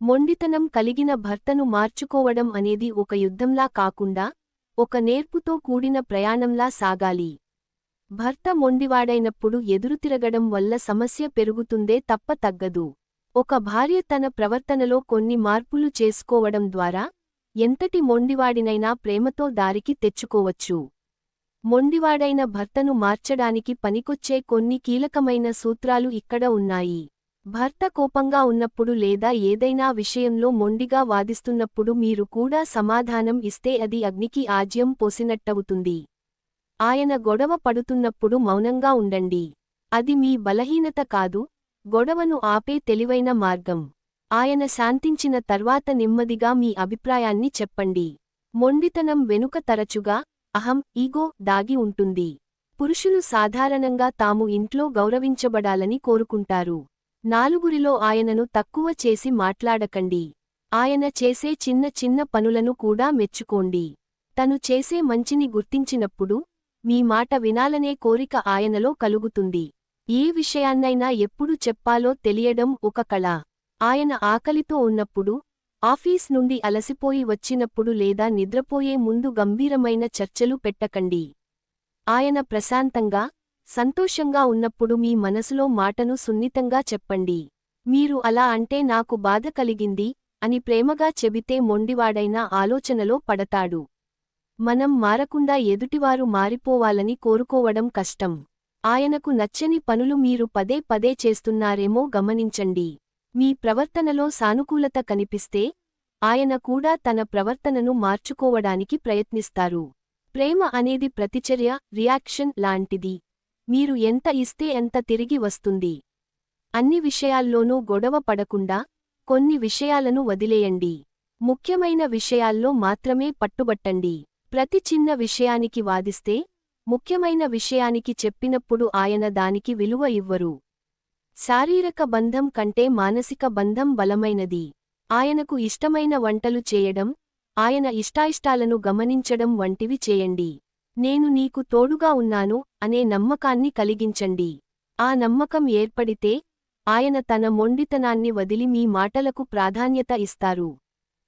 మొండితనం కలిగిన భర్తను మార్చుకోవడం అనేది ఒక యుద్ధంలా కాకుండా ఒక నేర్పుతో కూడిన ప్రయాణంలా సాగాలి. భర్త మొండివాడైనప్పుడు ఎదురుతిరగడం వల్ల సమస్య పెరుగుతుందే తప్ప తగ్గదు. ఒక భార్య తన ప్రవర్తనలో కొన్ని మార్పులు చేసుకోవడం ద్వారా ఎంతటి మొండివాడినైనా ప్రేమతో దారికి తెచ్చుకోవచ్చు. మొండివాడైన భర్తను మార్చడానికి పనికొచ్చే కొన్ని కీలకమైన సూత్రాలు ఇక్కడ ఉన్నాయి. భర్త కోపంగా ఉన్నప్పుడు లేదా ఏదైనా విషయంలో మొండిగా వాదిస్తున్నప్పుడు మీరు కూడా సమాధానం ఇస్తే అది అగ్నికి ఆజ్యం పోసినట్టవుతుంది. ఆయన గొడవ పడుతున్నప్పుడు మౌనంగా ఉండండి. అది మీ బలహీనత కాదు, గొడవను ఆపే తెలివైన మార్గం. ఆయన శాంతించిన తర్వాత నెమ్మదిగా మీ అభిప్రాయాన్ని చెప్పండి. మొండితనం వెనుక తరచుగా అహం, ఈగో దాగి ఉంటుంది. పురుషులు సాధారణంగా తాము ఇంట్లో గౌరవించబడాలని కోరుకుంటారు. నాలుగురిలో ఆయనను తక్కువ చేసి మాట్లాడకండి. ఆయన చేసే చిన్న చిన్న పనులను కూడా మెచ్చుకోండి. తను చేసే మంచిని గుర్తించినప్పుడు మీ మాట వినాలనే కోరిక ఆయనలో కలుగుతుంది. ఏ విషయాన్నైనా ఎప్పుడు చెప్పాలో తెలియడం ఒక కళ. ఆయన ఆకలితో ఉన్నప్పుడు, ఆఫీస్ నుండి అలసిపోయి వచ్చినప్పుడు లేదా నిద్రపోయే ముందు గంభీరమైన చర్చలు పెట్టకండి. ఆయన ప్రశాంతంగా, సంతోషంగా ఉన్నప్పుడు మీ మనసులో మాటను సున్నితంగా చెప్పండి. మీరు అలా అంటే నాకు బాధ కలిగింది అని ప్రేమగా చెబితే మొండివాడైనా ఆలోచనలో పడతాడు. మనం మారకుండా ఎదుటివారు మారిపోవాలని కోరుకోవడం కష్టం. ఆయనకు నచ్చని పనులు మీరు పదే పదే చేస్తున్నారేమో గమనించండి. మీ ప్రవర్తనలో సానుకూలత కనిపిస్తే ఆయన కూడా తన ప్రవర్తనను మార్చుకోవడానికి ప్రయత్నిస్తారు. ప్రేమ అనేది ప్రతిచర్య, రియాక్షన్ లాంటిది. మీరు ఎంత ఇస్తే ఎంత తిరిగి వస్తుంది. అన్ని విషయాల్లోనూ గొడవ పడకుండా కొన్ని విషయాలను వదిలేయండి. ముఖ్యమైన విషయాల్లో మాత్రమే పట్టుబట్టండి. ప్రతి చిన్న విషయానికి వాదిస్తే ముఖ్యమైన విషయానికి చెప్పినప్పుడు ఆయన దానికి విలువ ఇవ్వరు. శారీరక బంధం కంటే మానసిక బంధం బలమైనది. ఆయనకు ఇష్టమైన వంటలు చేయడం, ఆయన ఇష్టాయిష్టాలను గమనించడం వంటివి చేయండి. నేను నీకు తోడుగా ఉన్నాను అనే నమ్మకాన్ని కలిగించండి. ఆ నమ్మకం ఏర్పడితే ఆయన తన మొండితనాన్ని వదిలి మీ మాటలకు ప్రాధాన్యత ఇస్తారు.